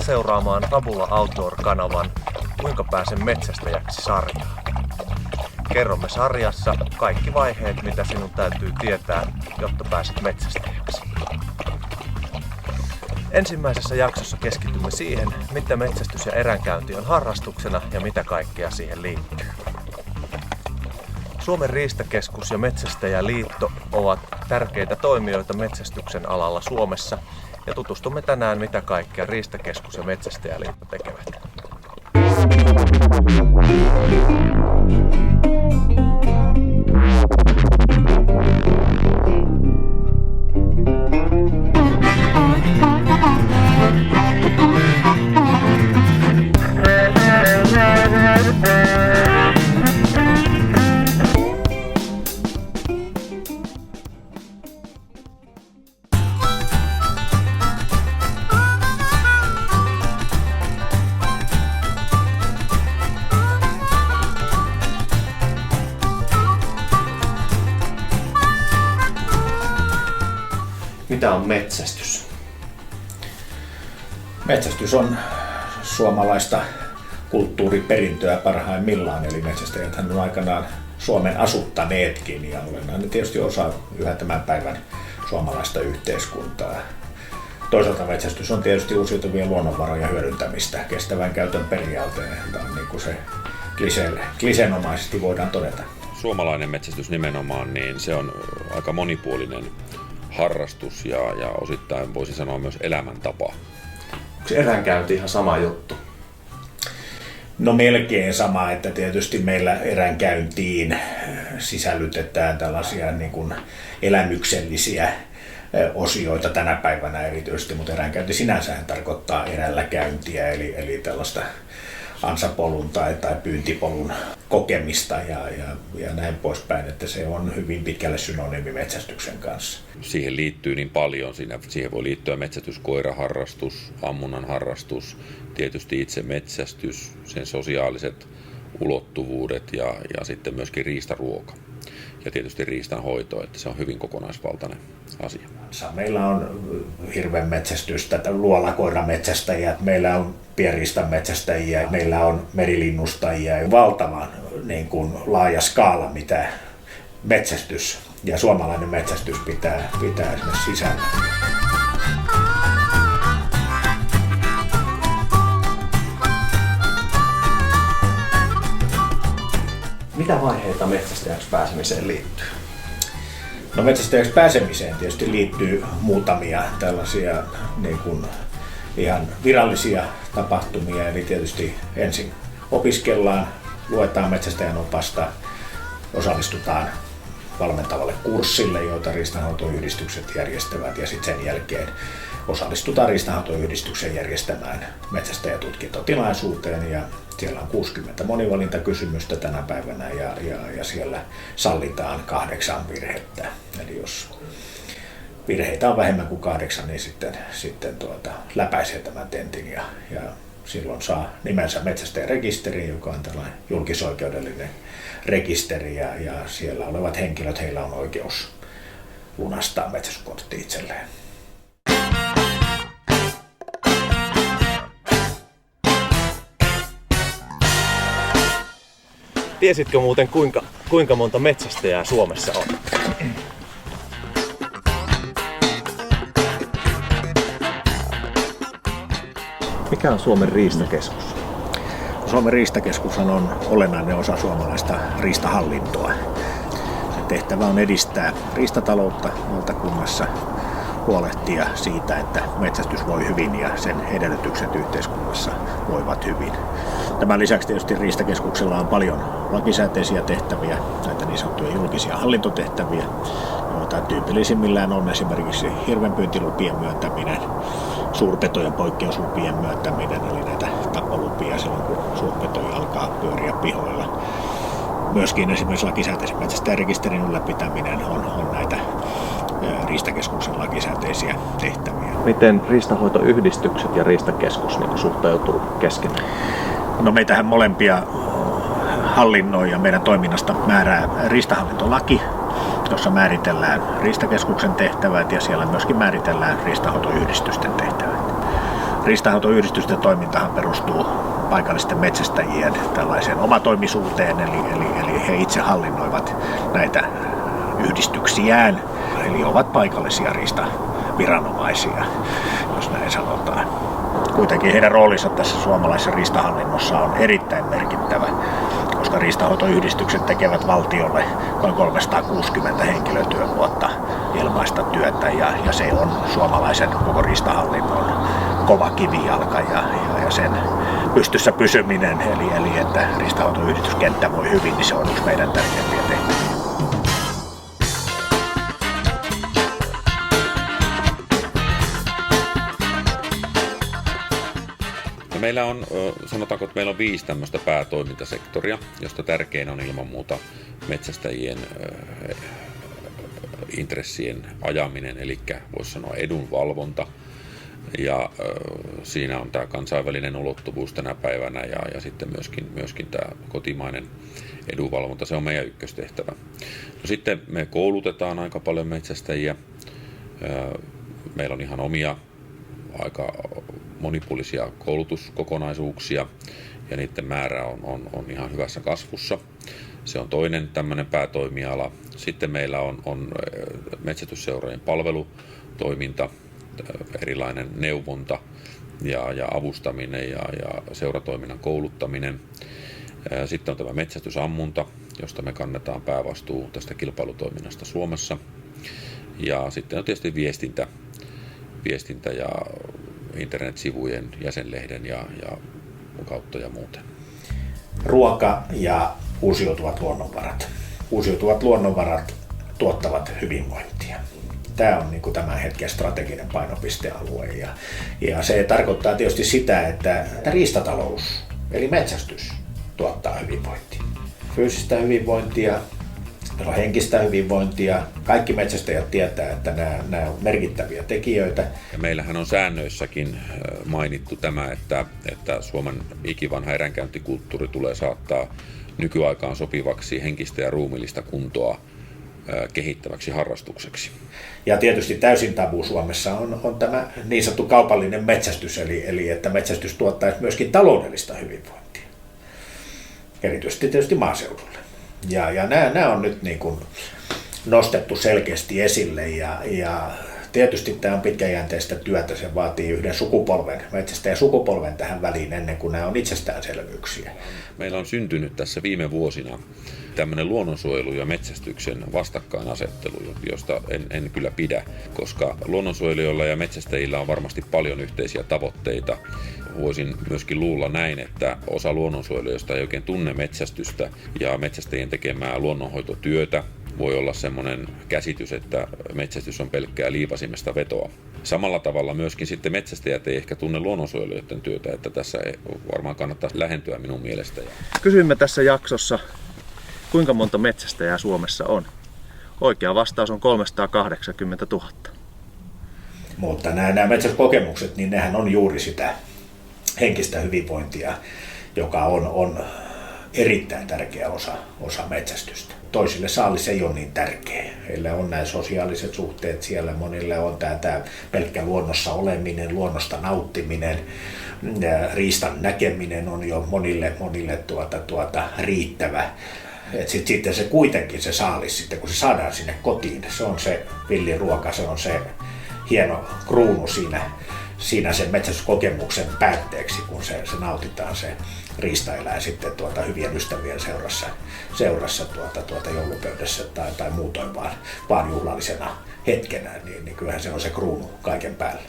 seuraamaan Tabula Outdoor-kanavan Kuinka pääsen metsästäjäksi -sarjaa. Kerromme sarjassa kaikki vaiheet, mitä sinun täytyy tietää, jotta pääset metsästäjäksi. Ensimmäisessä jaksossa keskitymme siihen, mitä metsästys ja eränkäynti on harrastuksena ja mitä kaikkea siihen liittyy. Suomen riistakeskus ja Metsästäjäliitto ovat tärkeitä toimijoita metsästyksen alalla Suomessa ja tutustumme tänään, mitä kaikkea Riistakeskus ja Metsästäjäliitto tekevät. Mitä on metsästys? Metsästys on suomalaista kulttuuriperintöä parhaimmillaan, eli metsästäjäthän on aikanaan Suomen asuttaneetkin ja olennainen tietysti osa yhä tämän päivän suomalaista yhteiskuntaa. Toisaalta metsästys on tietysti uusiutuvien luonnonvarojen hyödyntämistä kestävän käytön periaatteen. Tämä on niin kuin se kliseenomaisesti voidaan todeta. Suomalainen metsästys nimenomaan, niin se on aika monipuolinen harrastus ja osittain voisi sanoa myös elämäntapa. Onko eränkäynti ihan sama juttu? No melkein sama, että tietysti meillä eränkäyntiin sisällytetään tällaisia niin kuin elämyksellisiä osioita tänä päivänä erityisesti, mutta eränkäynti sinänsä tarkoittaa erälläkäyntiä, eli tällaista ansapolun tai pyyntipolun kokemista ja näin poispäin, että se on hyvin pitkälle synonyymi metsästyksen kanssa. Siihen liittyy niin paljon, siihen voi liittyä metsästyskoiraharrastus, ammunnan harrastus, tietysti itse metsästys, sen sosiaaliset ulottuvuudet ja sitten myöskin riistaruoka ja tietysti riistanhoito, että se on hyvin kokonaisvaltainen asia. Meillä on hirven metsästystä, luolakoirametsästäjiä, meillä on pienriistan metsästäjiä, meillä on merilinnustajia ja valtavan niin kuin laaja skaala, mitä metsästys ja suomalainen metsästys pitää esimerkiksi sisällä. Mitä vaiheita metsästäjäksi pääsemiseen liittyy? No metsästäjäksi pääsemiseen tietysti liittyy muutamia tällaisia niin kuin ihan virallisia tapahtumia, eli tietysti ensin opiskellaan, luetaan metsästäjän opasta, osallistutaan valmentavalle kurssille, joita riistanhoitoyhdistykset järjestävät, ja sitten sen jälkeen osallistutaan riistanhoitoyhdistyksen järjestämään metsästäjätutkintotilaisuuteen, ja siellä on 60 monivalintakysymystä tänä päivänä, ja siellä sallitaan 8 virhettä. Eli jos virheitä on vähemmän kuin 8, niin sitten läpäisee tämän tentin ja silloin saa nimensä metsästäjärekisteriin, joka on tällainen julkisoikeudellinen rekisteri ja siellä olevat henkilöt, heillä on oikeus lunastaa metsästyskortti itselleen. Tiesitkö muuten kuinka monta metsästäjää Suomessa on? Mikä on Suomen riistakeskus? Suomen riistakeskus on olennainen osa suomalaista riistahallintoa. Tehtävä on edistää riistataloutta valtakunnassa, huolehtia siitä, että metsästys voi hyvin ja sen edellytykset yhteiskunnassa voivat hyvin. Tämän lisäksi tietysti Riistakeskuksella on paljon lakisääteisiä tehtäviä, näitä niin sanottuja julkisia hallintotehtäviä, joita tyypillisimmillään on esimerkiksi hirvenpyyntilupien myöntäminen, suurpetojen poikkeuslupien myöntäminen, eli näitä tappolupia silloin, kun suurpetoja alkaa pyöriä pihoilla. Myöskin esimerkiksi lakisääteisen metsästäjärekisterin ylläpitäminen on näitä Riistakeskuksen lakisääteisiä tehtäviä. Miten riistanhoitoyhdistykset ja Riistakeskus suhtautuu keskenään? No meitähän molempia hallinnoi ja meidän toiminnasta määrää riistahallintolaki, jossa määritellään Riistakeskuksen tehtävät ja siellä myöskin määritellään riistanhoitoyhdistysten tehtävät. Riistanhoitoyhdistysten toimintahan perustuu paikallisten metsästäjien tällaiseen omatoimisuuteen, eli he itse hallinnoivat näitä yhdistyksiään, eli ovat paikallisia riistaviranomaisia, jos näin sanotaan. Kuitenkin heidän roolinsa tässä suomalaisessa riistahallinnossa on erittäin merkittävä, koska riistanhoitoyhdistykset tekevät valtiolle noin 360 henkilötyövuotta ilmaista työtä, ja se on suomalaisen koko riistahallinnon kova kivijalka ja sen pystyssä pysyminen, eli että riistanhoitoyhdistyskenttä voi hyvin, niin se on yksi meidän tärkeimpiä tehtäviä. Meillä on, sanotaanko, että meillä on 5 tämmöistä päätoimintasektoria, josta tärkein on ilman muuta metsästäjien intressien ajaminen, eli voisi sanoa edunvalvonta. Ja siinä on tämä kansainvälinen ulottuvuus tänä päivänä ja sitten myöskin tämä kotimainen edunvalvonta, se on meidän ykköstehtävä. No sitten me koulutetaan aika paljon metsästäjiä. Meillä on ihan omia aika monipuolisia koulutuskokonaisuuksia ja niiden määrä on ihan hyvässä kasvussa. Se on toinen tämmöinen päätoimiala. Sitten meillä on metsästysseurojen palvelutoiminta, erilainen neuvonta ja avustaminen ja seuratoiminnan kouluttaminen. Sitten on tämä metsästysammunta, josta me kannetaan päävastuu tästä kilpailutoiminnasta Suomessa. Ja sitten on tietysti viestintä ja internetsivujen, jäsenlehden ja kautta ja muuten. Ruoka ja uusiutuvat luonnonvarat. Uusiutuvat luonnonvarat tuottavat hyvinvointia. Tämä on niin kuin tämän hetken strateginen painopistealue ja se tarkoittaa tietysti sitä, että riistatalous eli metsästys tuottaa hyvinvointia. Fyysistä hyvinvointia, meillä on henkistä hyvinvointia. Kaikki metsästäjät tietää, että nämä on merkittäviä tekijöitä. Ja meillähän on säännöissäkin mainittu tämä, että Suomen ikivanha eränkäyntikulttuuri tulee saattaa nykyaikaan sopivaksi henkistä ja ruumiillista kuntoa kehittäväksi harrastukseksi. Ja tietysti täysin tabu Suomessa on tämä niin sanottu kaupallinen metsästys, eli että metsästys tuottaisi myöskin taloudellista hyvinvointia, erityisesti tietysti maaseudulle. Ja nämä on nyt niin kuin nostettu selkeästi esille ja tietysti tämä on pitkäjänteistä työtä, se vaatii yhden sukupolven, metsästäjäsukupolven tähän väliin ennen kuin nämä on itsestäänselvyyksiä. Meillä on syntynyt tässä viime vuosina tämmöinen luonnonsuojelu ja metsästyksen vastakkainasettelu, josta en kyllä pidä, koska luonnonsuojelijoilla ja metsästäjillä on varmasti paljon yhteisiä tavoitteita. Voisin myöskin luulla näin, että osa luonnonsuojelijoista ei oikein tunne metsästystä ja metsästäjien tekemää luonnonhoitotyötä. Voi olla semmoinen käsitys, että metsästys on pelkkää liipasimesta vetoa. Samalla tavalla myöskin sitten metsästäjät ei ehkä tunne luonnonsuojelijoiden työtä, että tässä varmaan kannattaa lähentyä minun mielestä. Kysyimme tässä jaksossa, kuinka monta metsästäjää Suomessa on. Oikea vastaus on 380 000. Mutta nämä metsästyskokemukset, niin nehän on juuri sitä henkistä hyvinvointia, joka on erittäin tärkeä osa metsästystä. Toisille saalis ei ole niin tärkeä. Heillä on nämä sosiaaliset suhteet siellä, monille on tämä pelkkä luonnossa oleminen, luonnosta nauttiminen, riistan näkeminen on jo monille riittävä. Sitten se kuitenkin se saalis, sitten kun se saadaan sinne kotiin, se on se villiruoka, se on se hieno kruunu siinä sen metsästyskokemuksen päätteeksi, kun se nautitaan se riistaeläin sitten hyvien ystävien seurassa joulupöydässä tai muutoin vaan juhlallisena hetkenä, niin kyllähän se on se kruunu kaiken päälle.